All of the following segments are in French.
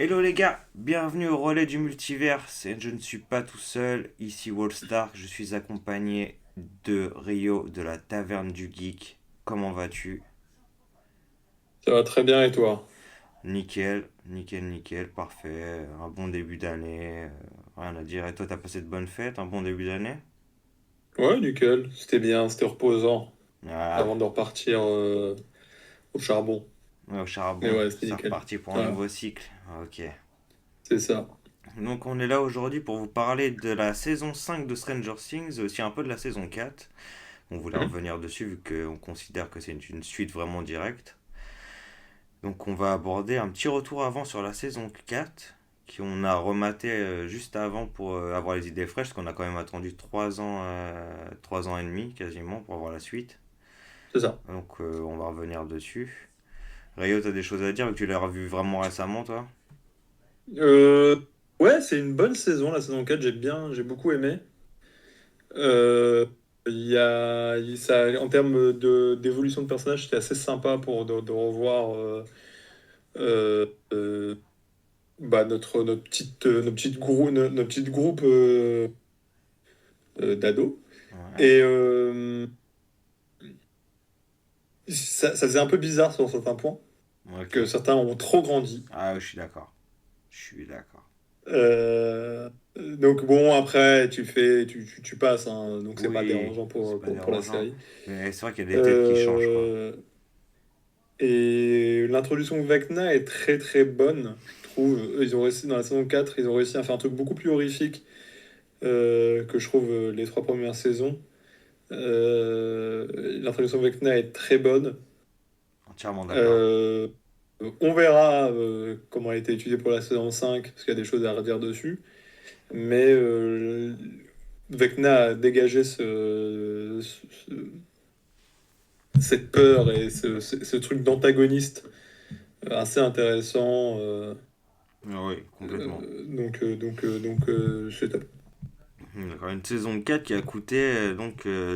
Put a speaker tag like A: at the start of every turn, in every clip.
A: Hello les gars, bienvenue au relais du multiverse. Et je ne suis pas tout seul, ici Wallstar, je suis accompagné de Rio de la Taverne du Geek. Comment vas-tu?
B: Ça va très bien et toi?
A: Nickel, nickel, nickel, parfait. Un bon début d'année, rien à dire. Et toi, t'as passé de bonnes fêtes, un bon début d'année?
B: Ouais, nickel. C'était bien, c'était reposant
A: Ah,
B: avant de repartir au charbon.
A: ouais, au
B: Mais
A: charbon,
B: ouais, c'était
A: c'est
B: nickel.
A: reparti pour un
B: Ouais,
A: nouveau cycle. Ok.
B: c'est ça.
A: Donc on est là aujourd'hui pour vous parler de la saison 5 de Stranger Things et aussi un peu de la saison 4. On voulait
B: Mhm.
A: revenir dessus vu qu'on considère que c'est une suite vraiment directe. Donc on va aborder un petit retour avant sur la saison 4 qu'on a rematé juste avant pour avoir les idées fraîches, parce qu'on a quand même attendu 3 ans et demi quasiment pour avoir la suite.
B: C'est ça.
A: Donc on va revenir dessus. Rayo, t'as des choses à dire vu que tu l'as revu vraiment récemment toi?
B: Euh, ouais, c'est une bonne saison, la saison 4. J'ai beaucoup aimé. Euh, en termes d'évolution de personnage, c'était assez sympa de revoir euh, euh, notre petite groupe d'ados.
A: Ouais.
B: Et ça faisait un peu bizarre sur certains points,
A: Ok.
B: que certains ont trop grandi.
A: Ah je suis d'accord. Je suis d'accord.
B: Donc bon, après, tu passes, hein, donc c'est pas
A: Oui,
B: dérangeant
A: c'est pas
B: pour la
A: dérangeant.
B: série.
A: Mais c'est vrai qu'il y a des têtes qui changent quoi.
B: Euh, et l'introduction de Vecna est très très bonne, je trouve. Ils ont réussi, dans la saison 4 ils ont réussi à faire un truc beaucoup plus horrifique que je trouve les trois premières saisons. L'introduction de Vecna est très bonne.
A: Entièrement d'accord.
B: Euh, on verra comment elle a été étudiée pour la saison 5 parce qu'il y a des choses à redire dessus. Mais Vecna a dégagé cette peur et ce truc d'antagoniste assez intéressant.
A: Ah oui, complètement.
B: C'est top.
A: D'accord, une saison 4 qui a coûté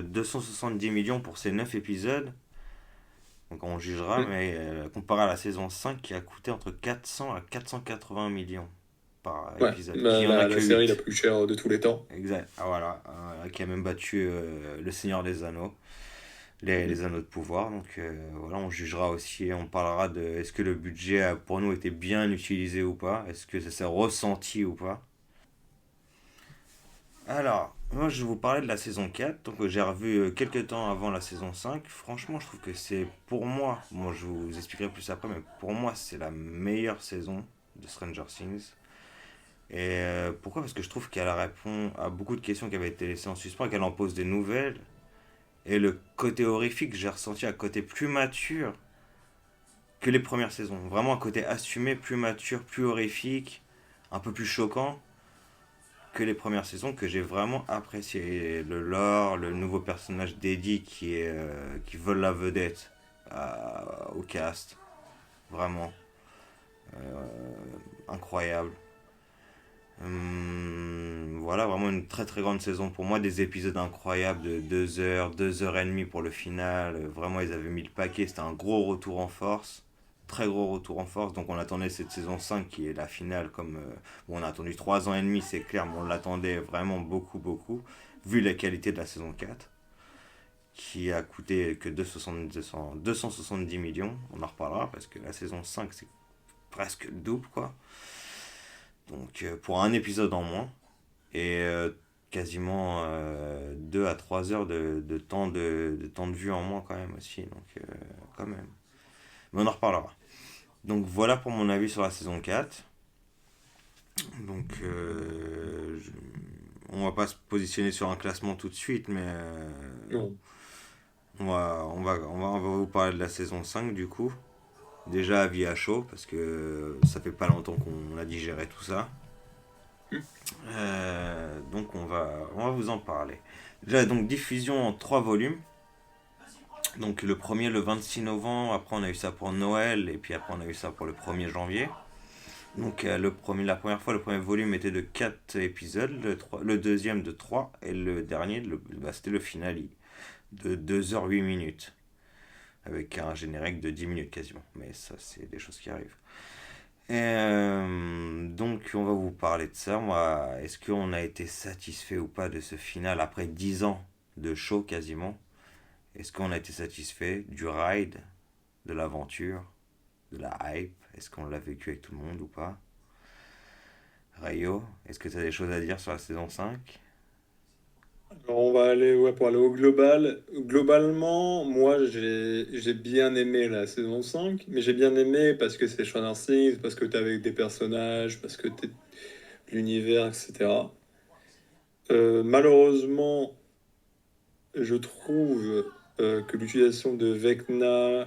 A: 270 millions pour ses 9 épisodes. Donc on jugera,
B: Mm.
A: mais comparé à la saison 5 qui a coûté entre 400 à 480 millions par
B: Ouais,
A: épisode, qui en a que
B: la série la
A: 8.
B: plus chère de tous les temps.
A: Exact, ah, voilà, qui a même battu Le Seigneur des Anneaux, les Anneaux de pouvoir. Donc voilà, on jugera aussi, on parlera de est-ce que le budget pour nous était bien utilisé ou pas, est-ce que ça s'est ressenti ou pas. Alors, moi je vais vous parler de la saison 4, donc j'ai revu quelques temps avant la saison 5. Franchement, je trouve que c'est pour moi je vous expliquerai plus après, mais pour moi c'est la meilleure saison de Stranger Things. Et pourquoi? Parce que je trouve qu'elle répond à beaucoup de questions qui avaient été laissées en suspens et qu'elle en pose des nouvelles. Et le côté horrifique, j'ai ressenti un côté plus mature que les premières saisons. Vraiment un côté assumé, plus mature, plus horrifique, un peu plus choquant que les premières saisons que j'ai vraiment apprécié. Le lore, le nouveau personnage d'Eddie qui vole la vedette au cast. Vraiment incroyable. Voilà, vraiment une très très grande saison pour moi. Des épisodes incroyables de 2 heures et demie pour le final. Vraiment, ils avaient mis le paquet. C'était un gros retour en force. Très gros retour en force. Donc, on attendait cette saison 5 qui est la finale. Bon, on a attendu 3 ans et demi, c'est clair, mais on l'attendait vraiment beaucoup, beaucoup. Vu la qualité de la saison 4 qui a coûté que 270 millions. On en reparlera parce que la saison 5 c'est presque le double, quoi. Donc, pour un épisode en moins. Et quasiment 2 à 3 heures de temps de vue en moins quand même aussi. Donc quand même. Mais on en reparlera. Donc voilà pour mon avis sur la saison 4. Donc on va pas se positionner sur un classement tout de suite, mais
B: Non.
A: on va vous parler de la saison 5 du coup. Déjà avis à chaud, parce que ça fait pas longtemps qu'on a digéré tout ça. Donc on va vous en parler. Déjà donc diffusion en 3 volumes. Donc le premier le 26 novembre, après on a eu ça pour Noël, et puis après on a eu ça pour le 1er janvier. Donc la première fois, le premier volume était de 4 épisodes, le deuxième de 3 et le dernier, c'était le finale de 2 h 8 minutes, avec un générique de 10 minutes quasiment. Mais ça, c'est des choses qui arrivent. Donc on va vous parler de ça. Moi, est-ce qu'on a été satisfait ou pas de ce final après 10 ans de show quasiment? Est-ce qu'on a été satisfait du ride, de l'aventure, de la hype? Est-ce qu'on l'a vécu avec tout le monde ou pas? Rayo, est-ce que tu as des choses à dire sur la saison 5?
B: Alors, on va aller, ouais, pour aller au global. Globalement, moi, j'ai bien aimé la saison 5, mais j'ai bien aimé parce que c'est Stranger Things, parce que t'es avec des personnages, parce que t'es l'univers, etc. Malheureusement, je trouve que l'utilisation de Vecna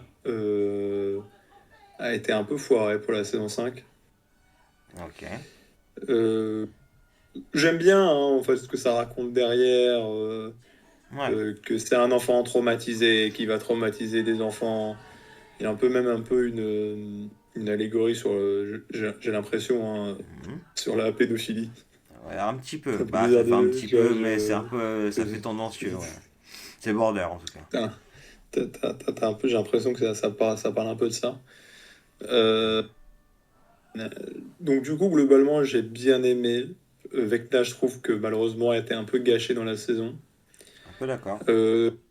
B: a été un peu foirée pour la saison 5.
A: Ok.
B: Euh, J'aime bien hein, en fait ce que ça raconte derrière,
A: Ouais.
B: que c'est un enfant traumatisé qui va traumatiser des enfants. Il y a un peu même un peu une allégorie sur, j'ai l'impression, hein,
A: Mhm.
B: sur la pédophilie.
A: Ouais, un petit
B: C'est
A: peu.
B: un peu
A: Bah, ça
B: bizarre
A: fait un
B: de,
A: petit peu, mais c'est un
B: je,
A: peu, ça fait
B: je-
A: tendancieux, ouais. C'est border en tout cas.
B: Putain, t'as un peu, j'ai l'impression que ça parle un peu de ça. Euh, donc du coup, globalement, j'ai bien aimé. Vecna, je trouve que malheureusement, a été un peu gâché dans la saison.
A: Un peu d'accord.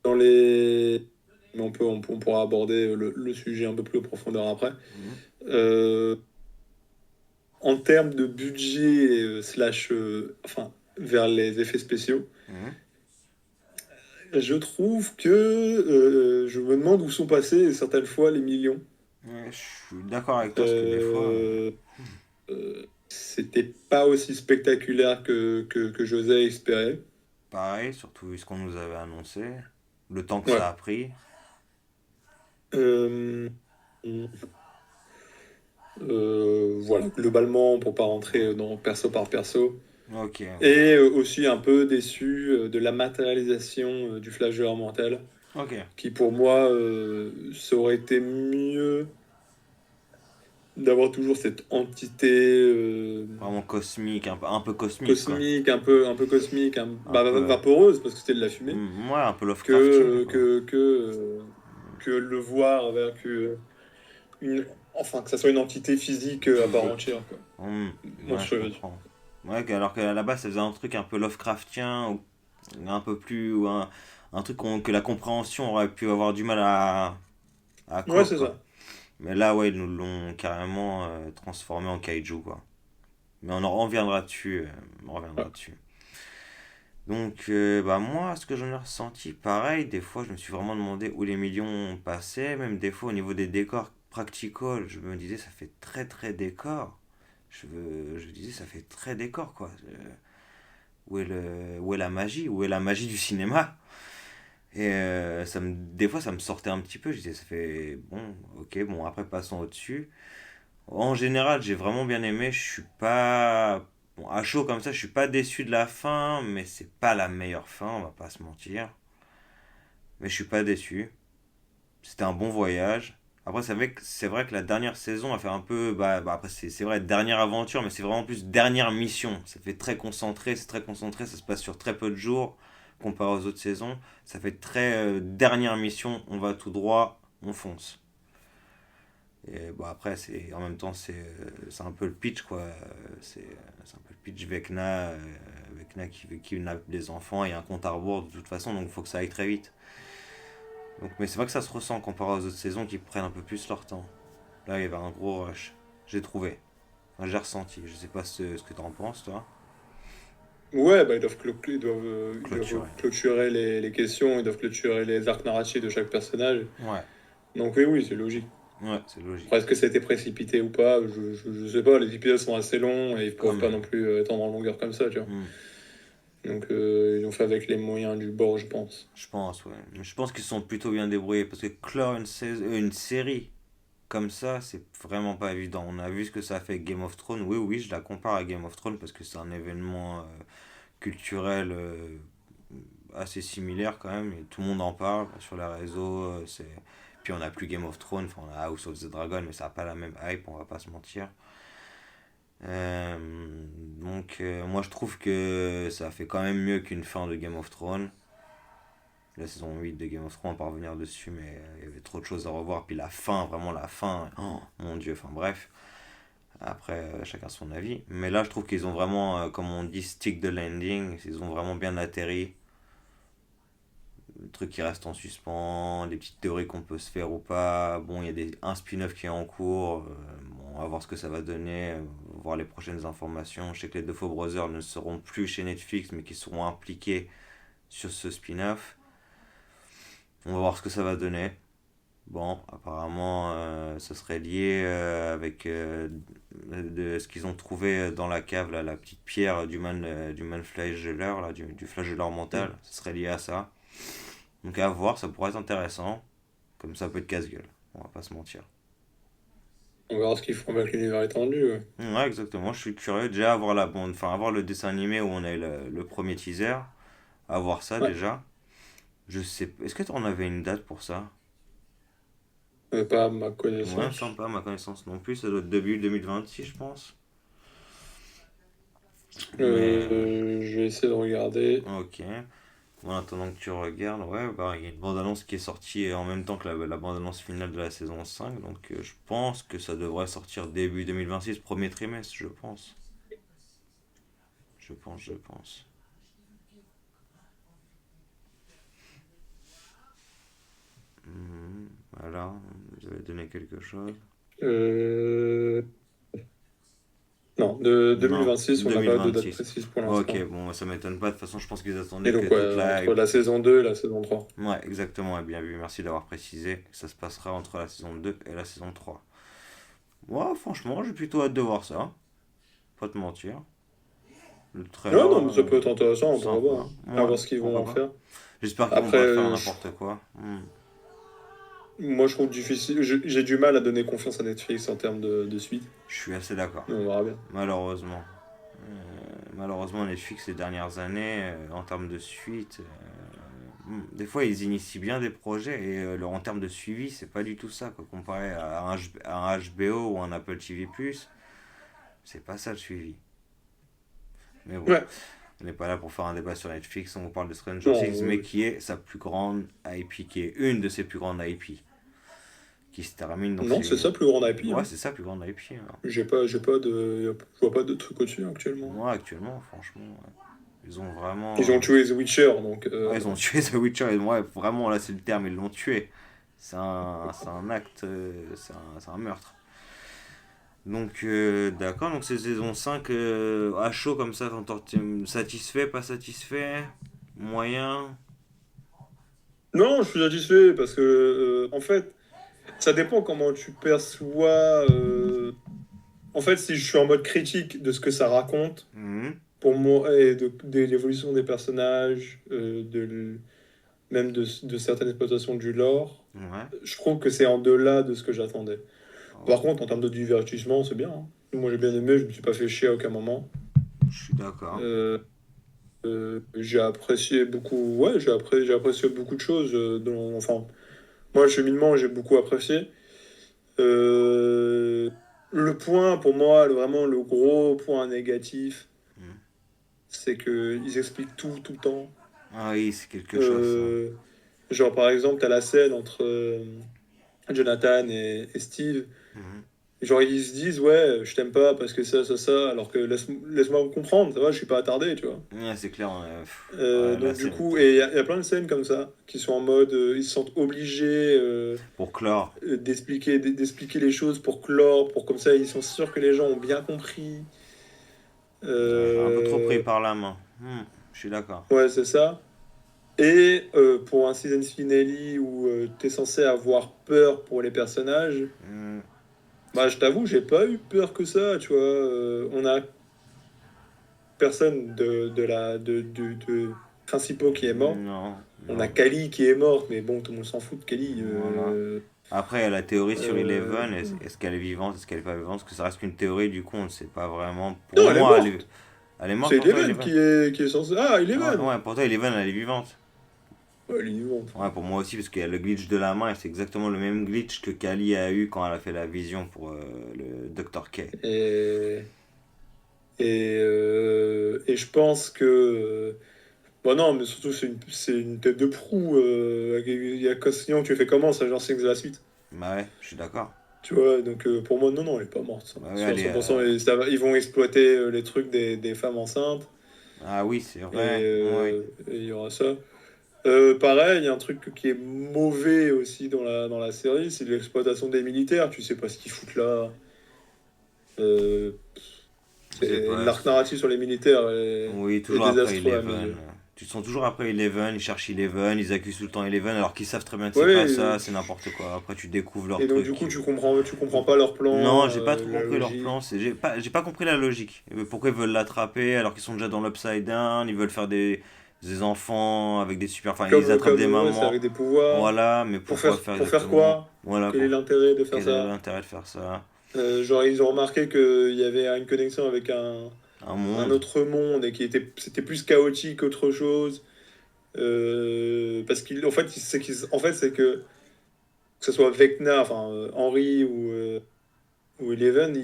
B: Dans les... Mais on pourra aborder le sujet un peu plus en profondeur après.
A: Mhm.
B: Euh, En termes de budget, slash, enfin, vers les effets spéciaux,
A: Mhm.
B: je trouve que je me demande où sont passés certaines fois les millions.
A: Ouais, je suis d'accord avec toi, parce que des fois,
B: Euh, C'était pas aussi spectaculaire que j'osais espérer.
A: pareil, surtout vu ce qu'on nous avait annoncé, le temps que
B: Ouais.
A: ça a pris.
B: Euh, voilà, globalement, pour pas rentrer dans perso par perso.
A: Ok,
B: Et aussi un peu déçu de la matérialisation du flageur mental,
A: ok.
B: qui pour moi, ça aurait été mieux d'avoir toujours cette entité
A: Vraiment cosmique, un peu cosmique, quoi.
B: cosmique, un peu cosmique,
A: Un peu.
B: vaporeuse, parce que c'était de la fumée,
A: Ouais, un peu Lovecraftien, quoi.
B: que le voir avec une, enfin, que ça soit une entité physique à part
A: Physique.
B: entière, quoi.
A: Ouais, je
B: Monstrueuse.
A: comprends. Ouais, alors qu'à la base, ça faisait un truc un peu Lovecraftien, ou un peu plus. Ou un truc que la compréhension aurait pu avoir du mal à
B: Ouais,
A: cope,
B: c'est
A: quoi.
B: ça.
A: Mais là, ouais, ils nous l'ont carrément transformé en kaiju, quoi. Mais on reviendra dessus. On reviendra
B: Ouais.
A: dessus. Donc, bah moi, ce que j'en ai ressenti, pareil, des fois, je me suis vraiment demandé où les millions passaient. Même des fois, au niveau des décors practical, je me disais, ça fait très très décor. Je disais, ça fait très décor, quoi. Où est la magie? Où est la magie du cinéma? Et des fois, ça me sortait un petit peu. Je disais, ça fait bon, ok, bon, après, passons au-dessus. En général, j'ai vraiment bien aimé. Je suis pas. Bon, à chaud comme ça, je suis pas déçu de la fin, mais c'est pas la meilleure fin, on va pas se mentir. Mais je suis pas déçu. C'était un bon voyage. Après, c'est vrai que la dernière saison a fait un peu. Après, c'est vrai, dernière aventure, mais c'est vraiment plus dernière mission. Ça fait très concentré, c'est très concentré, ça se passe sur très peu de jours comparé aux autres saisons. Ça fait très dernière mission, on va tout droit, on fonce. Et bon, après, en même temps, c'est un peu le pitch, quoi. C'est un peu le pitch Vecna qui kidnappe des enfants et un compte à rebours de toute façon, donc il faut que ça aille très vite. Donc, mais c'est vrai que ça se ressent comparé aux autres saisons qui prennent un peu plus leur temps. Là, il y avait un gros rush. J'ai trouvé. Enfin, j'ai ressenti. Je sais pas ce que t'en penses, toi.
B: Ouais, bah, ils doivent
A: Clôturé.
B: clôturer les questions, ils doivent clôturer les arcs narratifs de chaque personnage.
A: Ouais.
B: Donc oui, oui, c'est logique.
A: Ouais, c'est
B: Après,
A: logique.
B: est-ce que ça a été précipité ou pas? Je sais pas, les épisodes sont assez longs et ils
A: Quand
B: peuvent pas non
A: même.
B: plus étendre en longueur comme ça, tu vois.
A: Hmm.
B: Donc ils ont fait avec les moyens du bord, je pense.
A: Je pense, ouais. Mais je pense qu'ils se sont plutôt bien débrouillés parce que clore une série comme ça, c'est vraiment pas évident. On a vu ce que ça a fait avec Game of Thrones. Oui, oui, je la compare à Game of Thrones parce que c'est un événement culturel assez similaire quand même. Et tout le monde en parle sur les réseaux. Puis on a plus Game of Thrones, enfin, on a House of the Dragon, mais ça n'a pas la même hype, on va pas se mentir. Euh, donc moi je trouve que ça fait quand même mieux qu'une fin de Game of Thrones. La saison 8 de Game of Thrones, on va pas revenir dessus, mais il y avait trop de choses à revoir. Puis la fin, vraiment la fin, oh, mon dieu, enfin bref. Après, chacun son avis. Mais là, je trouve qu'ils ont vraiment, comme on dit, stick the landing. Ils ont vraiment bien atterri. Le truc qui reste en suspens, des petites théories qu'on peut se faire ou pas. Bon, il y a un spin-off qui est en cours. Bon, on va voir ce que ça va donner, voir les prochaines informations. Je sais que les Duffer Brothers ne seront plus chez Netflix, mais qui seront impliqués sur ce spin-off. On va voir ce que ça va donner. Bon, apparemment, ça serait lié avec de ce qu'ils ont trouvé dans la cave, là, la petite pierre du man flagelleur, là, du flagelleur
B: Mm.
A: mental. Ça serait lié à ça. Donc à voir, ça pourrait être intéressant. Comme ça peut être casse-gueule, on va pas se mentir.
B: On verra ce qu'ils font avec l'univers étendu. Ouais.
A: Ouais, exactement, je suis curieux déjà à voir la bande, enfin à voir le dessin animé où on a eu le premier teaser, à voir ça
B: Ouais.
A: déjà. Je sais, est-ce que on avait une date pour ça?
B: Pas à ma
A: Ouais, il me
B: connaissance.
A: semble pas, à ma connaissance non plus, ça doit être début 2026 je pense. Mais,
B: Je vais essayer de regarder.
A: ok. Bon, en attendant que tu regardes, ouais, bah, il y a une bande-annonce qui est sortie en même temps que la bande-annonce finale de la saison 5, donc je pense que ça devrait sortir début 2026, premier trimestre, je pense. Je pense. Voilà, vous avez donné quelque chose.
B: Euh, Non, de
A: Non,
B: 2026, on n'a pas de date
A: 2026.
B: précise pour
A: Ok,
B: l'instant.
A: bon, ça m'étonne pas, de toute façon, je pense qu'ils
B: Et
A: attendaient que
B: donc,
A: toute
B: ouais,
A: la
B: entre
A: hype.
B: la saison 2 et la saison 3.
A: Ouais, exactement, bien vu, merci d'avoir précisé que ça se passera entre la saison 2 et la saison 3. Ouais, franchement, j'ai plutôt hâte de voir ça, pas te mentir. Le
B: Ouais,
A: trailer,
B: non, mais ça peut être intéressant, pourquoi pas,
A: sympa.
B: hein. À
A: Ouais,
B: voir ce qu'ils vont
A: pourquoi
B: en
A: pas.
B: faire.
A: J'espère qu'ils vont
B: Après,
A: pas faire n'importe quoi.
B: moi, je trouve difficile. J'ai du mal à donner confiance à Netflix en termes de suite.
A: Je suis assez d'accord.
B: Mais on verra bien.
A: Malheureusement. Malheureusement, Netflix ces dernières années, en termes de suite, des fois ils initient bien des projets et en termes de suivi, c'est pas du tout ça, quoi. Comparé à un HBO ou un Apple TV+, c'est pas ça le suivi. Mais bon,
B: Ouais,
A: on n'est pas là pour faire un débat sur Netflix, on vous parle de Stranger Things,
B: non,
A: mais qui est sa plus grande IP, qui est une de ses plus grandes IP, qui se termine, donc
B: non,
A: c'est
B: c'est
A: une...
B: ça, plus grand IP,
A: Ouais,
B: hein.
A: c'est sa plus grande IP, hein.
B: J'ai pas de, je vois pas de trucs au-dessus actuellement.
A: Moi, actuellement, franchement, ouais. Ils ont vraiment...
B: Ils ont tué The Witcher, donc
A: Ouais, ils ont tué The Witcher, et ouais, vraiment, là, c'est le terme, ils l'ont tué. C'est un acte, c'est un meurtre. Donc, d'accord, donc c'est saison 5 à chaud comme ça, t'es satisfait, pas satisfait, moyen.
B: non, je suis satisfait parce que, en fait, ça dépend comment tu perçois. En fait, si je suis en mode critique de ce que ça raconte,
A: Mhm.
B: pour moi, et de l'évolution des personnages, même de certaines exploitations du lore,
A: Ouais,
B: je trouve que c'est en delà de ce que j'attendais. Par
A: oh,
B: contre, en termes de divertissement, c'est bien, hein. Moi, j'ai bien aimé, je me suis pas fait chier à aucun moment.
A: je suis d'accord.
B: Euh, j'ai apprécié beaucoup, ouais, j'ai apprécié beaucoup de choses. Enfin, moi, le cheminement, j'ai beaucoup apprécié. Euh, le point, pour moi, vraiment le gros point négatif,
A: Mhm.
B: c'est qu'ils expliquent tout le temps.
A: Ah oui, c'est quelque chose, ça.
B: Euh, genre, par exemple, t'as la scène entre Jonathan et Steve.
A: Mhm.
B: Genre, ils se disent, ouais, je t'aime pas parce que ça, alors que laisse-moi comprendre, ça va, je suis pas attardé, tu vois.
A: Ouais, c'est clair, ouais, la
B: Donc, du
A: scène
B: coup,
A: était...
B: et il y a plein de scènes comme ça qui sont en mode, ils se sentent obligés
A: Pour clore,
B: d'expliquer les choses pour clore, pour comme ça, ils sont sûrs que les gens ont bien compris.
A: un peu trop pris
B: Euh,
A: par la main. Je suis d'accord.
B: ouais, c'est ça. Et pour un season finale où t'es censé avoir peur pour les personnages,
A: Hmm,
B: bah je t'avoue, j'ai pas eu peur que ça, tu vois. On a personne de principaux qui est mort.
A: non,
B: On a
A: non,
B: Kali qui est morte, mais bon, tout le monde s'en fout de Kali.
A: voilà. Après, il y a la théorie sur
B: Euh,
A: Eleven. Est-ce qu'elle est vivante? Est-ce qu'elle est pas vivante? Parce que ça reste qu'une théorie, du coup, on ne sait pas vraiment. Pour
B: Non, elle est
A: moi,
B: morte.
A: elle est morte
B: C'est
A: pour toi,
B: Eleven
A: Eleven?
B: qui est censé. Ah,
A: Ouais,
B: Eleven!
A: ouais, pour toi, Eleven, elle est vivante.
B: Ouais, elle est vivante.
A: Ouais, pour moi aussi, parce qu'il y a le glitch de la main, et c'est exactement le même glitch que Kali a eu quand elle a fait la vision pour le Dr. K.
B: Et, et je pense que. Bon, non, mais surtout, c'est une tête de proue. Il y a, sinon, tu fais comment, ça, genre, c'est que la suite.
A: Bah ouais, je suis d'accord.
B: Tu vois, donc pour moi, non, non, elle est pas morte, ça.
A: Bah oui,
B: Sûr à
A: allez.
B: 100%, et ils vont exploiter les trucs des femmes enceintes,
A: Ah oui, c'est
B: et
A: vrai. Oui.
B: il y aura ça. Pareil, il y a un truc qui est mauvais aussi dans la série, c'est l'exploitation des militaires. Tu sais pas ce qu'ils foutent là. Euh,
A: Je sais pas.
B: L'arc narratif sur les militaires
A: Oui,
B: est
A: toujours après
B: désastreux à mes
A: Eleven.
B: yeux.
A: Tu te sens toujours après Eleven, ils cherchent Eleven, ils accusent tout le temps Eleven alors qu'ils savent très bien que c'est
B: Ouais,
A: pas ça, c'est n'importe quoi. Après tu découvres leur
B: et donc
A: truc.
B: du coup, tu comprends pas leur
A: Non,
B: plan,
A: j'ai pas trop
B: la
A: compris leur plan.
B: logique.
A: J'ai pas compris la logique. Pourquoi ils veulent l'attraper alors qu'ils sont déjà dans l'Upside Down, ils veulent faire des enfants avec des super. Enfin, ils attrapent des
B: Ouais, c'est
A: mamans.
B: avec des pouvoirs.
A: Voilà, mais pourquoi faire
B: Pour faire
A: exactement?
B: quoi?
A: Voilà,
B: Quel est
A: pour.
B: l'intérêt de faire
A: Quel est
B: ça?
A: l'intérêt de faire ça?
B: Genre, ils ont remarqué qu'il y avait une connexion avec
A: Un
B: un
A: monde.
B: autre monde et c'était plus chaotique qu'autre chose. Parce qu'en fait, en fait, c'est que ce soit Vecna, enfin Henry ou Eleven,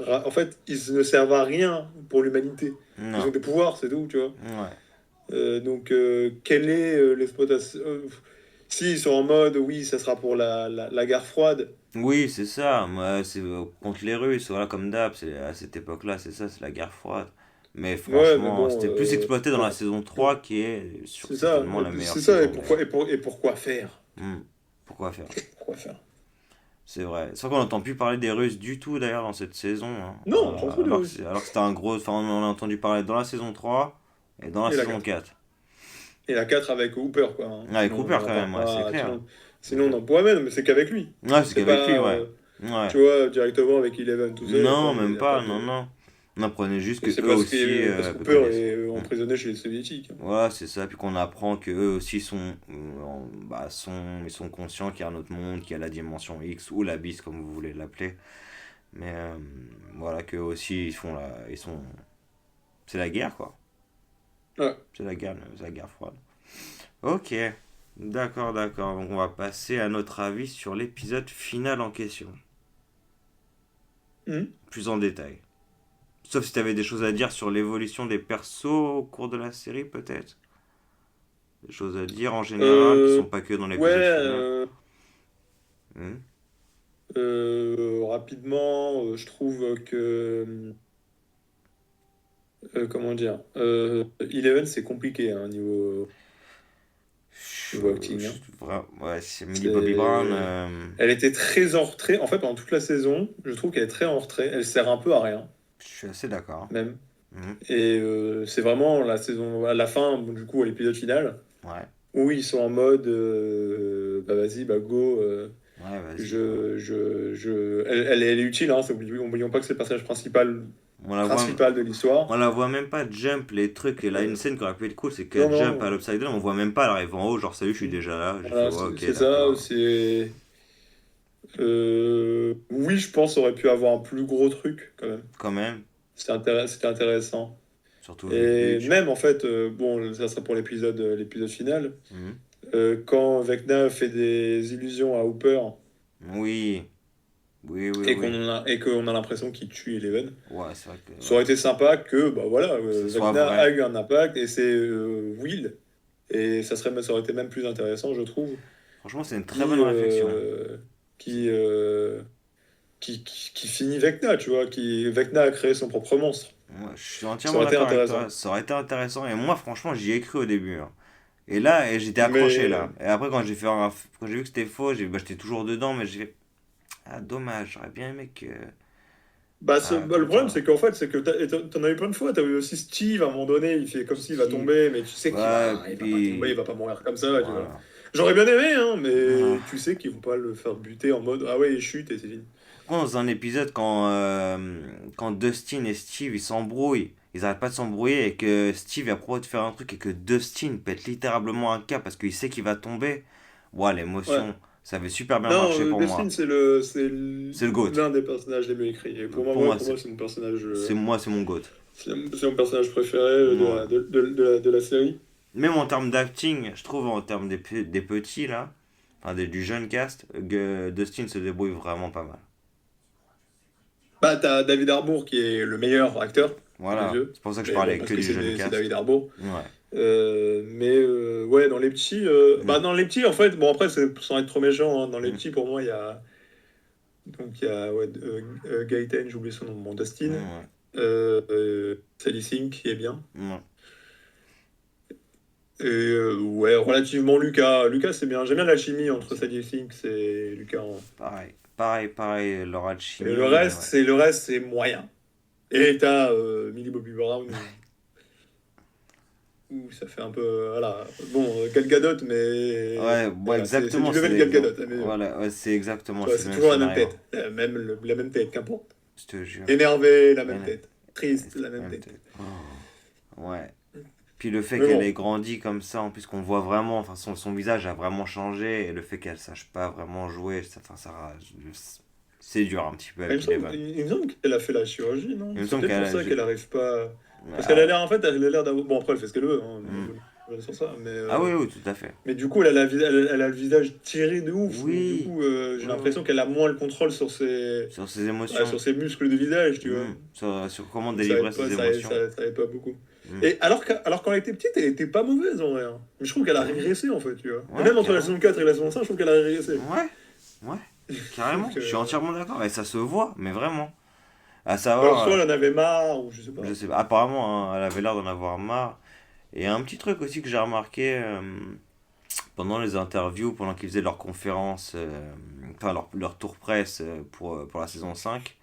B: en fait, ils ne servent à rien pour l'humanité. Ils ont
A: Non.
B: des pouvoirs, c'est tout, tu vois.
A: Ouais.
B: Donc, quelle est l'exploitation si ils sont en mode, oui, ça sera pour la guerre froide.
A: Oui, c'est ça. Moi, c'est contre les Russes, voilà, comme d'hab. C'est à cette époque-là, c'est ça, c'est la guerre froide. Mais
B: Ouais, mais
A: franchement,
B: bon,
A: c'était plus exploité dans la saison 3 qui est
B: c'est ça.
A: certainement la meilleure
B: C'est ça.
A: saison d'ailleurs.
B: Et pourquoi faire?
A: Hmm. Pourquoi faire?
B: Pourquoi faire?
A: C'est vrai. C'est vrai qu'on n'entend plus parler des Russes du tout d'ailleurs dans cette saison, hein.
B: Non, on s'en fout des Russes.
A: Alors que c'était un gros. Enfin, on en a entendu parler dans la saison 3 et dans la
B: Et la
A: saison
B: 4.
A: 4.
B: Et la 4 avec Hooper, quoi, hein.
A: Ouais, avec
B: Sinon,
A: Cooper
B: on
A: quand
B: n'en parle
A: même, ouais, c'est
B: pas.
A: clair. C'est
B: Sinon, on
A: clair.
B: en pourrait même, mais c'est qu'avec lui.
A: Ouais, c'est
B: C'est
A: qu'avec lui,
B: pas,
A: ouais. Ouais.
B: tu vois, directement avec Eleven tout seul,
A: Non,
B: il
A: même
B: n'y a pas
A: pas, non,
B: de.
A: non. On apprenait juste
B: Et
A: que
B: c'est
A: eux aussi
B: parce
A: avaient
B: qu'Hooper
A: connaissance.
B: est emprisonné chez les Soviétiques, hein.
A: Voilà, c'est ça. Puis qu'on apprend que eux aussi ils sont conscients qu'il y a un autre monde, qu'il y a la dimension X ou l'abysse, comme vous voulez l'appeler. Mais voilà, qu'eux aussi, ils sont. C'est la guerre, quoi.
B: Ouais.
A: C'est la guerre froide. Ok, d'accord, d'accord. Donc on va passer à notre avis sur l'épisode final en question.
B: Mhm.
A: Plus en détail. Sauf si tu avais des choses à dire sur l'évolution des persos au cours de la série, peut-être. Des choses à dire en général qui sont
B: Euh,
A: pas que dans
B: ouais,
A: l'épisode final. Hmm.
B: rapidement, je trouve que. Comment dire? Eleven, c'est compliqué, hein, niveau acting, hein.
A: Ouais, c'est Millie Bobby Brown.
B: C'est... Elle était très en retrait. En fait, pendant toute la saison, je trouve qu'elle est très en retrait. Elle sert un peu à rien,
A: Je suis assez d'accord.
B: même.
A: Hmm.
B: Et c'est vraiment la saison, à la fin, bon, du coup, à l'épisode final,
A: Ouais,
B: où ils sont en mode, bah vas-y, bah go.
A: ouais, vas-y, quoi.
B: Elle est utile, hein, oublions pas que c'est le personnage
A: On la voit,
B: principal de l'histoire.
A: on la voit même pas jump les trucs. Et là, une
B: Euh,
A: scène qui aurait pu être cool, c'est
B: non,
A: qu'elle jump à
B: non,
A: l'Upside Down. On voit même pas, elle arrive en haut, genre salut, je suis déjà là. J'ai fait,
B: voilà,
A: ouais, ok,
B: c'est ça.
A: d'accord.
B: Oui, je pense, aurait pu avoir un plus gros truc quand même.
A: Quand même,
B: C'était intéressant.
A: surtout vu le
B: Et
A: budget.
B: même en fait, bon, ça sera pour l'épisode final.
A: Mhm.
B: Quand Vecna fait des illusions à Hooper
A: Oui, oui, oui,
B: et
A: oui.
B: et qu'on a l'impression qu'il tue Eleven,
A: Ouais, c'est vrai que
B: ça aurait été sympa que bah voilà,
A: ce soit
B: Vecna a
A: vrai.
B: eu un impact et c'est Will et ça aurait été même plus intéressant, je trouve,
A: Franchement, c'est une très bonne
B: qui
A: réflexion.
B: qui, euh, qui finit Vecna, tu vois, qui Vecna a créé son propre monstre.
A: Moi, je suis
B: Ça
A: entièrement
B: aurait été
A: d'accord avec toi.
B: intéressant.
A: Ça aurait été intéressant. Et moi, franchement, j'y ai cru au début, hein. Et là, j'étais accroché
B: Mais
A: là. Et après, quand j'ai vu que c'était faux, j'étais toujours dedans, mais j'ai fait, ah, dommage, j'aurais bien aimé que. Ah,
B: le
A: comme
B: problème,
A: ça.
B: c'est qu'en fait, c'est que t'en as eu plein de fois. T'as eu aussi Steve, à un moment donné, il fait comme s'il va
A: Steve.
B: tomber, mais tu sais
A: Ouais,
B: il va pas tomber, il
A: puis.
B: va pas mourir comme ça, tu vois.
A: Voilà.
B: J'aurais bien aimé, hein, mais
A: Ah.
B: tu sais qu'ils vont pas le faire buter en mode ah ouais, il chute et c'est fini.
A: Dans un épisode, quand Dustin et Steve ils s'embrouillent, ils arrêtent pas de s'embrouiller et que Steve a proposé de faire un truc et que Dustin pète littéralement un câble parce qu'il sait qu'il va tomber. Ouais,
B: Ouais.
A: l'émotion, ça avait super bien
B: Non,
A: marché pour
B: Dustin,
A: moi.
B: c'est
A: C'est le GOAT.
B: l'un des personnages les mieux écrits. Et
A: Pour moi,
B: pour moi, c'est mon personnage,
A: c'est mon GOAT.
B: c'est mon personnage préféré
A: Ouais.
B: de la série.
A: Même en termes d'acting, je trouve en termes des petits là, enfin du jeune cast, Dustin se débrouille vraiment pas mal.
B: Bah, t'as David Harbour qui est le meilleur acteur à mes
A: Voilà,
B: yeux.
A: c'est pour ça que je
B: Mais bon,
A: parlais
B: parce
A: que
B: que
A: du jeune
B: c'est
A: cast.
B: David Harbour.
A: Ouais.
B: Ouais, dans les petits,
A: Mm.
B: dans les petits, en fait, bon, après, sans être trop méchant, hein, dans les
A: Mm.
B: petits, pour moi, Donc il y a ouais, Gaëtan, j'ai oublié son nom, bon, Dustin,
A: Ouais,
B: Sadie Sink qui est bien.
A: ouais.
B: Et ouais, relativement Lucas. Lucas, c'est bien. J'aime bien l'alchimie entre Sadie Sink et Lucas, hein.
A: Pareil, leur
B: Et
A: alchimie, ouais.
B: le reste, c'est moyen. Et t'as Millie Bobby Brown où ça fait un peu. Voilà. Bon, Gal Gadot, mais.
A: Ouais, bon,
B: Voilà, c'est
A: exactement,
B: du
A: c'est
B: level Gal Gadot, hein, mais
A: voilà, ouais, c'est exactement,
B: tu vois,
A: c'est le
B: c'est
A: même
B: toujours la même
A: scénario,
B: tête. La même tête, qu'importe.
A: je te jure.
B: Énervé, la
A: Et
B: même
A: là,
B: tête. Triste,
A: c'est
B: la même
A: même
B: tête.
A: ouais. Puis le fait
B: Mais
A: qu'elle ait
B: bon,
A: grandi comme ça, en plus qu'on voit vraiment, enfin son visage a vraiment changé, et le fait qu'elle sache pas vraiment jouer, c'est dur un petit peu avec Eleven.
B: il me semble qu'elle a fait la chirurgie, non?
A: Il me
B: C'est
A: semble
B: peut-être
A: qu'elle
B: pour
A: a.
B: ça qu'elle arrive pas. Parce qu'elle a
A: Ah,
B: l'air, en fait, elle a l'air d'avoir. Bon, après, elle fait ce qu'elle veut, hein,
A: hmm.
B: je sur ça,
A: Ah oui, oui, tout à fait.
B: mais du coup, elle a le visage tiré de ouf. Donc, du
A: Oui,
B: coup, j'ai
A: oui, oui.
B: l'impression qu'elle a moins le contrôle
A: Sur ses
B: ouais,
A: émotions.
B: sur ses muscles de visage, tu vois.
A: Sur comment
B: Donc, ça
A: délivrer
B: aide pas,
A: ses émotions.
B: ça aide pas beaucoup.
A: Hmm.
B: Et alors quand elle était petite, elle était pas mauvaise en vrai, hein. Mais je trouve qu'elle a
A: Ouais,
B: régressé en fait, tu vois. Et
A: ouais,
B: même entre la
A: carrément.
B: saison 4 et la saison 5, je trouve qu'elle a régressé.
A: Ouais, ouais, carrément.
B: Donc,
A: Je suis entièrement d'accord. Et ça se voit, mais vraiment. À
B: alors
A: savoir,
B: soit elle en avait marre, ou je sais
A: je
B: pas.
A: sais pas, apparemment, hein, elle avait l'air d'en avoir marre. Et un petit truc aussi que j'ai remarqué pendant les interviews, pendant qu'ils faisaient leurs conférences, enfin leur tour presse pour la saison 5,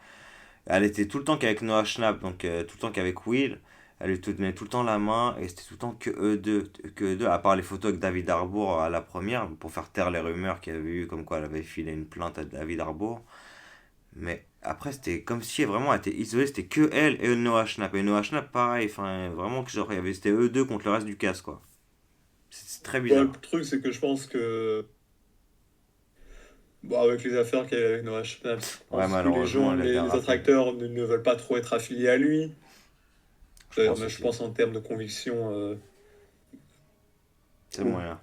A: elle était tout le temps qu'avec Noah Schnapp, donc tout le temps qu'avec Will. Elle lui tenait tout le temps la main et c'était tout le temps que eux deux, à part les photos avec David Harbour à la première, pour faire taire les rumeurs qu'il y avait eu comme quoi elle avait filé une plainte à David Harbour. Mais après, c'était comme si vraiment elle était isolée, c'était que elle et Noah Schnapp. Et Noah Schnapp, pareil, enfin, vraiment que genre, c'était eux deux contre le reste du cast, quoi. C'est très
B: Bah, le
A: bizarre.
B: truc, c'est que je pense que, bon, avec les affaires qu'il y a avec Noah Schnapp, je
A: Ouais,
B: pense que les
A: malheureusement,
B: gens,
A: elle a
B: les
A: dérapé.
B: attracteurs ne veulent pas trop être affiliés à lui.
A: Je
B: D'ailleurs,
A: pense
B: mais je
A: aussi.
B: pense en termes de conviction.
A: C'est
B: Bon.
A: moyen.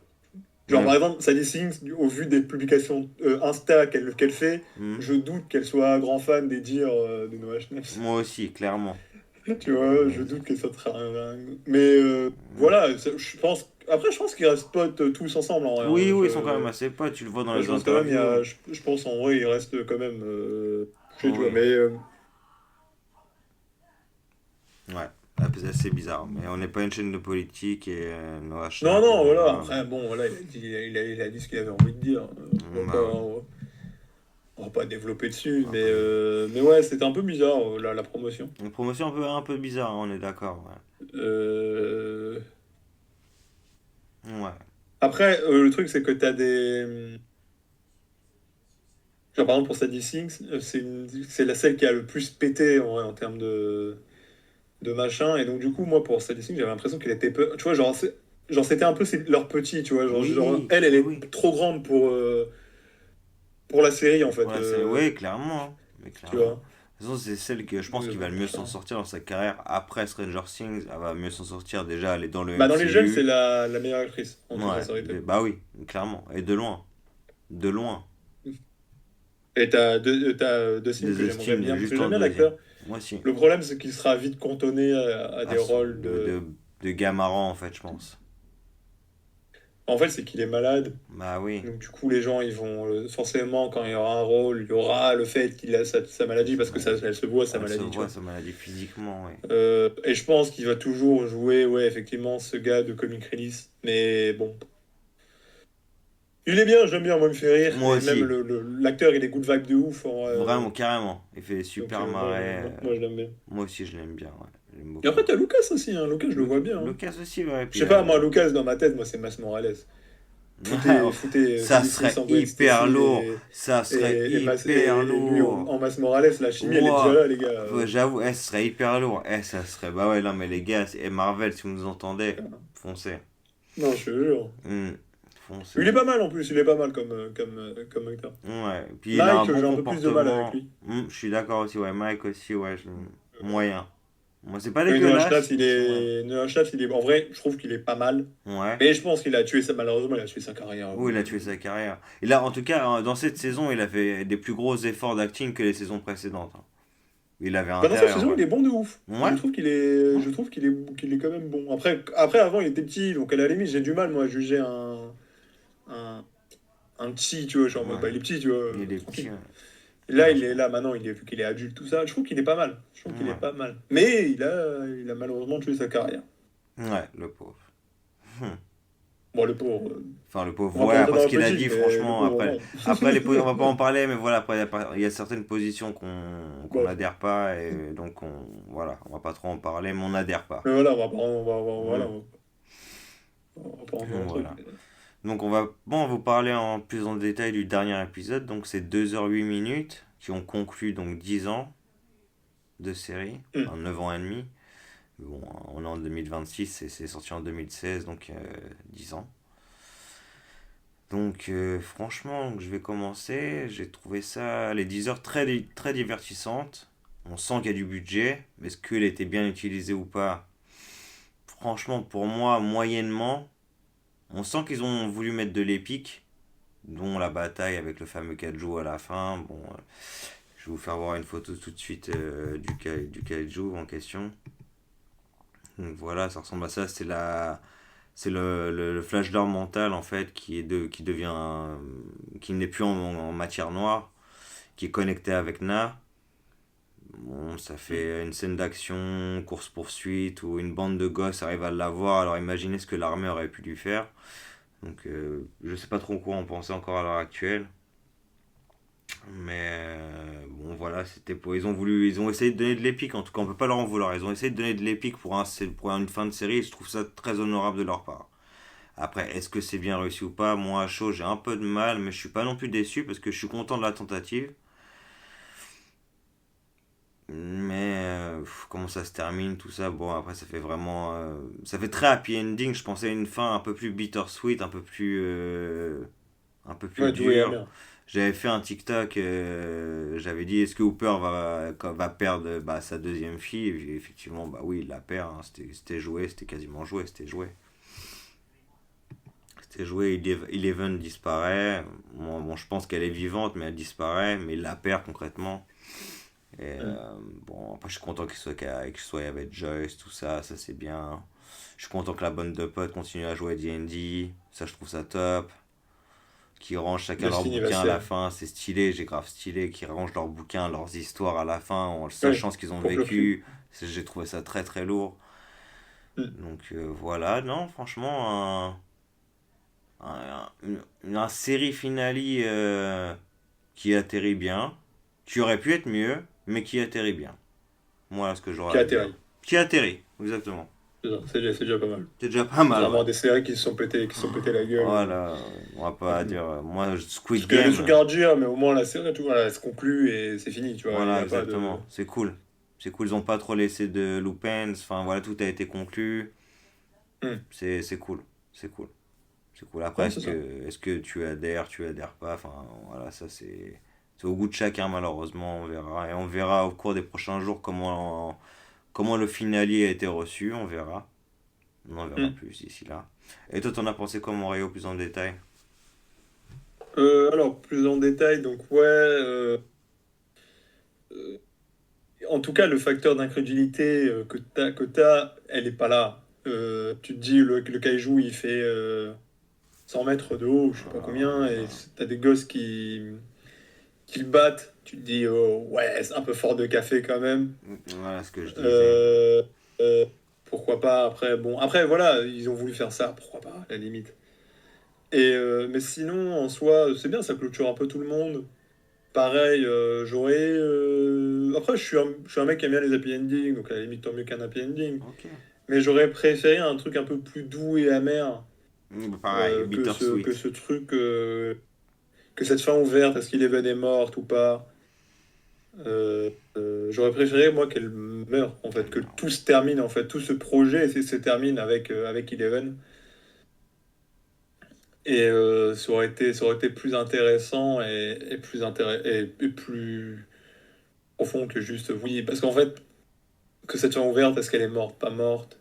B: Genre,
A: Mais,
B: par exemple, Sadie Sink, au vu des publications Insta qu'elle fait,
A: hmm,
B: je doute qu'elle soit grand fan des dires de Noah Schnapp.
A: moi aussi, clairement.
B: Tu vois, je
A: Mais,
B: doute que ça sera Mais
A: hmm.
B: voilà, je pense. Après, je pense qu'ils restent potes tous ensemble en vrai,
A: Oui,
B: hein.
A: oui, ils sont quand même assez potes, tu le vois dans
B: Moi,
A: les
B: je pense quand même,
A: interviews.
B: je pense en vrai, ils restent quand même couchés, tu vois.
A: Oui,
B: Mais
A: ouais. C'est assez bizarre. Mais on n'est pas une chaîne de politique et Noah
B: non,
A: Schnapp,
B: non, voilà.
A: voilà.
B: Après, bon, voilà, il a dit ce qu'il avait envie de dire.
A: Bah oui.
B: On va pas développer dessus,
A: On va pas dire.
B: mais ouais, c'était un peu bizarre la promotion.
A: Une promotion un peu bizarre, hein, on est d'accord,
B: Euh,
A: ouais. Ouais.
B: Après, le truc, c'est que t'as des. Genre, par exemple, pour Sadie Sings, c'est la celle qui a le plus pété en vrai, en termes de machin. Et donc, du coup, moi, pour Sadie Sings, j'avais l'impression qu'elle était peu. Tu vois, genre c'était un peu leur petit, tu vois.
A: Oui,
B: Elle
A: oui, oui.
B: est trop grande pour la série, en fait.
A: Voilà, c'est ouais, clairement, hein. Mais
B: Tu
A: clairement.
B: vois.
A: De toute façon, c'est celle que je pense qu'il va
B: Bon,
A: le mieux s'en
B: machin.
A: sortir dans sa carrière après Stranger Things. Elle va mieux s'en sortir déjà, elle est dans le
B: Bah, dans les jeunes, c'est
A: MCU.
B: la meilleure actrice, en toute
A: Ouais,
B: sincérité.
A: bah oui, clairement. Et de loin. De loin.
B: Et t'as deux signes que
A: Des
B: j'aimerais
A: estimes
B: bien, parce que
A: juste
B: j'aime
A: en
B: bien
A: deuxième.
B: l'acteur.
A: Moi aussi.
B: Le problème, c'est qu'il sera vite cantonné à
A: Ah,
B: des rôles
A: de gars marrants, en fait, je pense.
B: En fait, c'est qu'il est malade.
A: Bah oui.
B: Donc, du coup, les gens, ils vont forcément, quand il y aura un rôle, il y aura le fait qu'il a sa maladie, parce que
A: Ouais.
B: elle se voit, sa
A: Elle se
B: maladie, tu
A: voit,
B: vois.
A: sa maladie physiquement, oui.
B: Et je pense qu'il va toujours jouer, ouais, effectivement, ce gars de Comic Relief. Mais bon. Il est bien, j'aime bien, moi, il me fait rire.
A: Moi
B: Et même
A: aussi.
B: l'acteur, il est good vibe de ouf.
A: Vraiment, carrément. Il fait
B: Donc,
A: super marrer.
B: moi, je l'aime bien.
A: Moi aussi, je l'aime bien, ouais. J'aime
B: Et
A: beaucoup.
B: après, t'as Lucas aussi, hein. Lucas, je le vois bien, hein.
A: Lucas aussi, ouais. Et
B: Je
A: puis,
B: sais pas, moi, Lucas, dans ma tête, moi, c'est Miles Morales. Foutez
A: ça
B: Sadie Sink
A: serait
B: en Gwen
A: hyper
B: Stacy
A: lourd. Ça serait
B: Et
A: hyper
B: lui
A: lourd.
B: en Miles Morales, la chimie, elle est déjà
A: Ouah.
B: là, les gars.
A: J'avoue, ce serait hyper lourd. Ça serait. Bah ouais, non, mais les gars, et Marvel, si vous nous entendez, foncez.
B: Non, je te jure.
A: Hmm, foncez.
B: Il est pas mal en plus, il est pas mal comme acteur.
A: Ouais. Puis il a un
B: Mike,
A: bon
B: j'ai un peu plus de mal avec
A: comportement.
B: lui.
A: Je suis d'accord aussi, ouais. Mike aussi, ouais. Moyen. Moi, c'est pas
B: Et Noah
A: dégueulasse,
B: Schnapp,
A: mais c'est moyen.
B: en vrai, je trouve qu'il est pas mal.
A: Ouais.
B: Mais je pense qu'il a tué malheureusement, il a tué sa carrière.
A: Oui, il a tué sa carrière. Et là, en tout cas, dans cette saison, il a fait des plus gros efforts d'acting que les saisons précédentes, hein. Il avait
B: Bah, dans cette
A: intérêt en
B: saison,
A: vrai.
B: il est bon de ouf.
A: Ouais, ouais.
B: Je trouve qu'il est quand même bon. Après, avant, il était petit, donc à la limite, j'ai du mal, moi, à juger un petit, tu vois. Genre, en mode, bah,
A: Ouais.
B: il est petit, tu vois,
A: Il est petit,
B: tranquille.
A: ouais.
B: Là, il est
A: Franchement.
B: là maintenant, vu qu'il est adulte, tout ça. Je trouve qu'il est pas mal. Je trouve qu'il est
A: Ouais.
B: pas mal. Mais il a malheureusement tué sa carrière.
A: Ouais, le pauvre.
B: Bon, le pauvre.
A: Enfin, le pauvre,
B: On va
A: ouais,
B: pas rentrer
A: après
B: dans
A: ce
B: la
A: qu'il a
B: politique,
A: dit,
B: mais le
A: franchement,
B: pauvre,
A: après,
B: non.
A: on va pas en parler, mais voilà, après, il y a certaines positions qu'on
B: Bof.
A: n'adhère pas, et donc, voilà, on va pas trop en parler, mais on n'adhère pas.
B: Mais voilà, voilà,
A: Hmm.
B: on va pas rentrer dans le truc.
A: Voilà. Donc, on va vous parler en plus en détail du dernier épisode, donc c'est 2h08 qui ont conclu donc 10 ans de série,
B: Hmm.
A: enfin 9 ans et demi. Bon, on est en 2026 et c'est sorti en 2016, donc 10 ans. Donc franchement, je vais commencer. J'ai trouvé ça, les 10 heures très divertissantes. On sent qu'il y a du budget. Est-ce qu'elle était bien utilisée ou pas? Franchement, pour moi, moyennement. On sent qu'ils ont voulu mettre de l'épique, dont la bataille avec le fameux kaiju à la fin. Bon, je vais vous faire voir une photo tout de suite du kaiju en question. Donc voilà, ça ressemble à ça. C'est le flash d'or mental en fait qui devient qui n'est plus en matière noire, qui est connecté avec Na. Bon, ça fait une scène d'action, course poursuite où une bande de gosses arrive à l'avoir. Alors imaginez ce que l'armée aurait pu lui faire. Donc je sais pas trop quoi en penser encore à l'heure actuelle. Mais bon voilà, ils ont essayé de donner de l'épique. En tout cas, on peut pas leur en vouloir. Ils ont essayé de donner de l'épique pour une fin de série. Et je trouve ça très honorable de leur part. Après, est-ce que c'est bien réussi ou pas? Moi, à chaud, j'ai un peu de mal, mais je suis pas non plus déçu parce que je suis content de la tentative. Mais comment ça se termine, tout ça, bon, après, ça fait vraiment. Ça fait très happy ending. Je pensais à une fin un peu plus bittersweet, un peu plus
B: Ouais, doué
A: dure.
B: Amir.
A: J'avais fait un TikTok, j'avais dit est-ce que Hooper va perdre sa deuxième fille? Et effectivement, bah oui, il la perd. Hein. C'était joué, c'était quasiment joué, c'était joué. C'était joué, Eleven disparaît. Bon, je pense qu'elle est vivante, mais elle disparaît, mais il la perd concrètement. Et
B: Hmm.
A: bon, après, je suis content qu'il soit avec Joyce, tout ça, ça c'est bien. Je suis content que la bande de potes continue à jouer à D&D, ça je trouve ça top. Qu'ils rangent chacun leurs
B: Destiny va
A: bouquins à
B: se
A: la
B: faire.
A: fin, c'est stylé, j'ai grave stylé. Qu'ils rangent leurs bouquins, leurs histoires à la fin, en
B: Oui,
A: sachant ce qu'ils ont
B: pour clôture.
A: vécu. J'ai trouvé ça très très lourd.
B: Hmm.
A: Donc voilà, non, franchement, une série finale qui atterrit bien, qui aurait pu être mieux, mais qui atterrit bien. Voilà ce que
B: Qui
A: j'aurais
B: a
A: à dire.
B: atterri.
A: Qui atterrit, exactement.
B: C'est déjà pas mal.
A: C'est déjà pas mal, ouais.
B: Contrairement à des séries qui se sont pété la gueule.
A: Voilà, on va pas dire. Moi,
B: Parce
A: Squid
B: qu'il y a des trucs
A: Game,
B: à redire, mais au moins la série, tout, voilà, elle se conclut et c'est fini, tu vois. Il n'y
A: voilà,
B: a pas de.
A: exactement. C'est cool. C'est cool, ils ont pas trop laissé de loopends. Enfin, voilà, tout a été conclu.
B: Hmm.
A: C'est cool. C'est cool. C'est cool. Après,
B: Non, c'est ça.
A: est-ce que tu adhères pas? Enfin, voilà, ça c'est au goût de chacun, malheureusement. On verra. Et on verra au cours des prochains jours comment le finalier a été reçu. On verra. On en verra
B: Hmm.
A: plus d'ici là. Et toi, t'en as pensé comment, Mario, plus en détail?
B: Alors, plus en détail, donc ouais. Euh, En tout cas, le facteur d'incrédulité que t'as, elle est pas là. Tu te dis, le kaiju, il fait 100 mètres de haut, je sais pas combien, et t'as des gosses qui le battent. Tu te dis, oh, ouais, c'est un peu fort de café quand même.
A: Voilà ce que je disais.
B: Euh, euh, Pourquoi pas, après, bon, après, voilà, ils ont voulu faire ça, pourquoi pas, à la limite. Mais sinon, en soi, c'est bien, ça clôture un peu tout le monde. Pareil, j'aurais. Après, je suis un mec qui aime bien les happy endings, donc à la limite, tant mieux qu'un happy ending.
A: Ok.
B: Mais j'aurais préféré un truc un peu plus doux et amer
A: Pareil,
B: que ce
A: bittersweet.
B: truc, que cette fin ouverte, est-ce qu'Eleven est morte ou pas. J'aurais préféré, moi, qu'elle meure, en fait, que tout se termine, en fait, tout ce projet se termine avec Eleven. Et ça aurait été plus intéressant et plus profond que juste oui. Parce qu'en fait, que cette soit ouverte, est-ce qu'elle est morte, pas morte?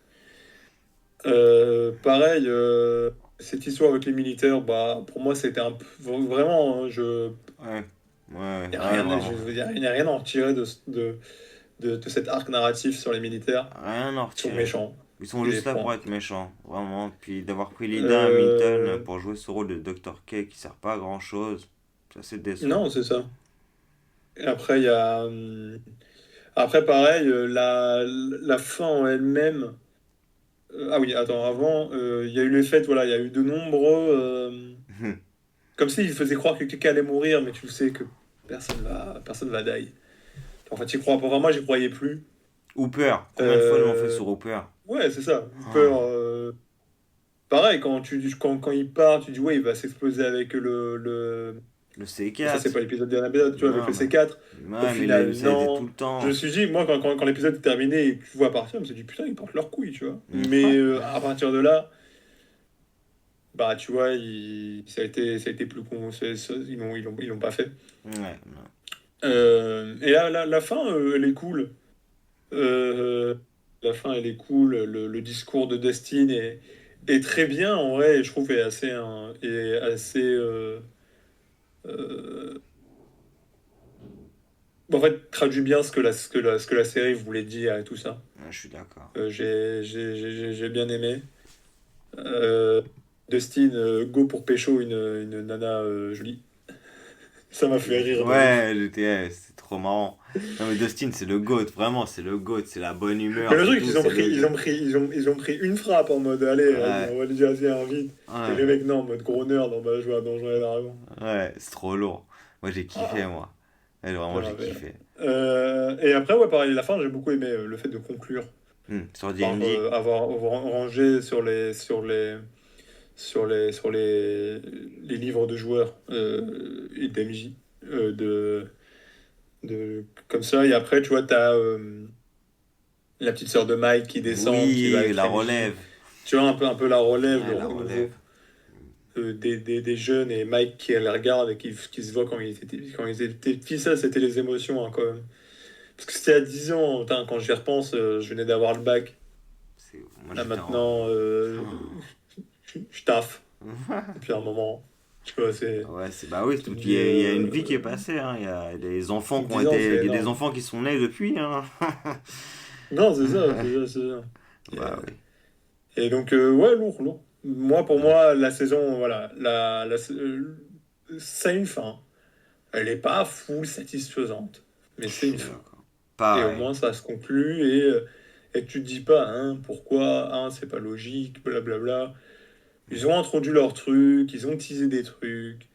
B: Pareil, cette histoire avec les militaires, bah, pour moi, c'était vraiment, hein,
A: Ouais. Ouais,
B: y a
A: ouais,
B: rien,
A: vraiment.
B: y a rien à en retirer de cet arc narratif sur les militaires.
A: Rien à en
B: Ils sont
A: retirer.
B: méchants.
A: Ils sont
B: Et
A: juste là pour
B: point.
A: être méchants, vraiment. Puis d'avoir pris Lida Hamilton
B: Euh,
A: pour jouer ce rôle de Dr. K qui sert pas à grand chose, ça c'est décevant.
B: non, c'est ça. Et après, il y a. Après, pareil, la fin en elle-même. Ah oui, attends, avant, il y a eu les fêtes, voilà, il y a eu de nombreux. Comme s'ils faisaient croire que quelqu'un allait mourir, mais tu le sais que personne va die. En fait, j'y crois pas. Enfin, moi, j'y croyais plus.
A: Hooper, combien de fois ils l'ont fait
B: Euh,
A: sur Hooper?
B: Ouais, c'est ça. Hooper,
A: Oh,
B: pareil, quand il part, tu dis, ouais, il va s'exploser avec
A: le
B: Ça, c'est
A: C4.
B: pas l'épisode dernier épisode, tu vois, avec
A: Non,
B: le C4. Au
A: mais là,
B: final,
A: ça a été tout
B: non.
A: le
B: Je me
A: temps.
B: suis dit, moi, quand l'épisode est terminé et que tu vois partir, je me suis dit, putain, ils portent leur couille, tu vois. Mais
A: Ouais,
B: à partir de là, bah, tu vois, ça a été plus con. Ils l'ont pas fait.
A: ouais, non.
B: Et là, la fin, elle est cool. Euh, la fin, elle est cool. Le discours de Dustin est très bien, en vrai, et je trouve, est assez euh, en fait, traduit bien ce que la série voulait dire et tout ça.
A: Ouais, je suis d'accord.
B: J'ai bien aimé. Euh, Dustin, go pour pécho une nana jolie. Ça m'a fait rire de ouf.
A: Ouais, c'est trop marrant. Non, mais Dustin, c'est le GOAT, vraiment, c'est le GOAT, c'est la bonne
B: Mais
A: humeur,
B: le
A: c'est
B: truc,
A: tout, c'est le gars.
B: ils ont pris une frappe en mode, allez, vas-y,
A: Ouais,
B: on va lui dire, vas-y, vite. Et
A: ouais,
B: le mec, non, en mode gros nerd, on va jouer à Donjons et Dragons.
A: ouais, c'est trop lourd. Moi, j'ai kiffé,
B: Ah,
A: moi. Ouais, vraiment,
B: ça
A: j'ai
B: m'a fait.
A: kiffé.
B: Et après, ouais, pareil, la fin, j'ai beaucoup aimé le fait de conclure
A: Sur
B: par
A: D&D,
B: avoir rangé sur les livres de joueurs et d'MJ. Comme ça, et après, tu vois, t'as la petite sœur de Mike qui descend, qui va
A: oui,
B: être
A: la
B: MJ.
A: relève.
B: Tu vois, un peu la relève,
A: Ouais, la relève.
B: renouveau des jeunes, et Mike qui les regarde et qui se voit quand ils étaient petits. Ça, c'était les émotions, hein, quand même. Parce que c'était à 10 ans, putain, quand j'y repense, je venais d'avoir le bac.
A: Moi,
B: Là,
A: j'étais en...
B: maintenant, je taffe depuis un moment. Tu vois,
A: Ouais, bah oui,
B: tu te
A: il
B: dis,
A: y a une vie qui est passée, hein. Il y a des enfants qui ont
B: 10 ans, c'est
A: été... Il y a des
B: énorme.
A: enfants qui sont nés depuis, hein.
B: Non, c'est ça, c'est ça, c'est ça.
A: Bah oui.
B: Et donc, ouais, lourd, lourd. Pour
A: Ouais,
B: moi, la saison, voilà, ça a une fin. Elle n'est pas full satisfaisante, mais
A: je
B: c'est une
A: suis
B: fin.
A: d'accord.
B: Et au
A: Pareil.
B: moins, ça se conclut et tu te dis pas, hein, pourquoi, hein, c'est pas logique, blablabla. Ils ont introduit leurs trucs, ils ont teasé des trucs,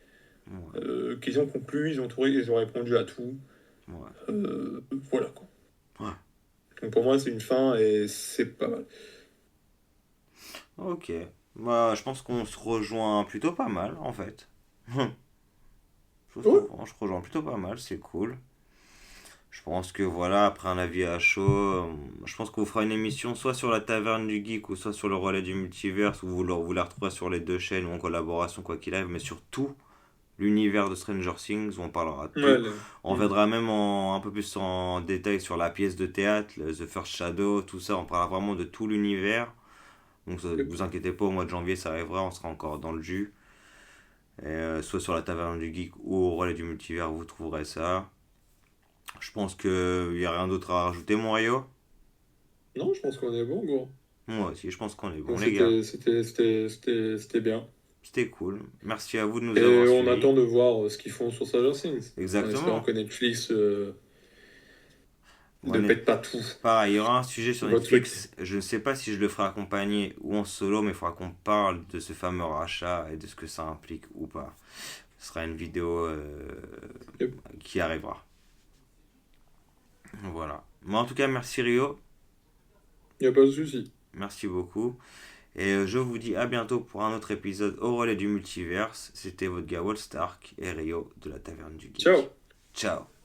A: Ouais,
B: qu'ils ont conclu, ils ont répondu à tout.
A: ouais,
B: Voilà, quoi.
A: ouais.
B: Donc pour moi, c'est une fin et c'est pas mal.
A: Ok. Bah, je pense qu'on se rejoint plutôt pas mal, en fait.
B: Ouais,
A: On se rejoint plutôt pas mal, c'est cool. Je pense que voilà, après un avis à chaud, je pense qu'on fera une émission soit sur la taverne du geek ou soit sur le relais du multiverse, où vous la retrouverez sur les deux chaînes ou en collaboration quoi qu'il arrive, mais surtout l'univers de Stranger Things où on parlera de
B: ouais,
A: tout. On viendra même un peu plus en détail sur la pièce de théâtre, The First Shadow, tout ça, on parlera vraiment de tout l'univers. Donc vous inquiétez pas, au mois de janvier ça arrivera, on sera encore dans le jus. Et, soit sur la taverne du geek ou au relais du multivers, vous trouverez ça. Je pense qu'il n'y a rien d'autre à rajouter, mon Rio.
B: non, je pense qu'on est bon, gros.
A: Moi aussi, je pense qu'on est bon,
B: Donc
A: les gars.
B: c'était bien.
A: C'était cool. Merci à vous de nous
B: Et
A: avoir
B: on
A: suivis.
B: attend de voir ce qu'ils font sur Stranger Things. En espérant
A: Exactement.
B: que Netflix ne
A: Bon,
B: pète pas tout.
A: pareil, il y aura un sujet sur
B: Votre truc.
A: Netflix. Je ne sais pas si je le ferai accompagner ou en solo, mais il faudra qu'on parle de ce fameux rachat et de ce que ça implique ou pas. Ce sera une vidéo qui arrivera. Voilà. Mais en tout cas, merci Rio.
B: Il n'y a pas de souci.
A: Merci beaucoup. Et je vous dis à bientôt pour un autre épisode au relais du multiverse. C'était votre gars Wallstark et Rio de la Taverne du Geek.
B: Ciao.
A: Ciao.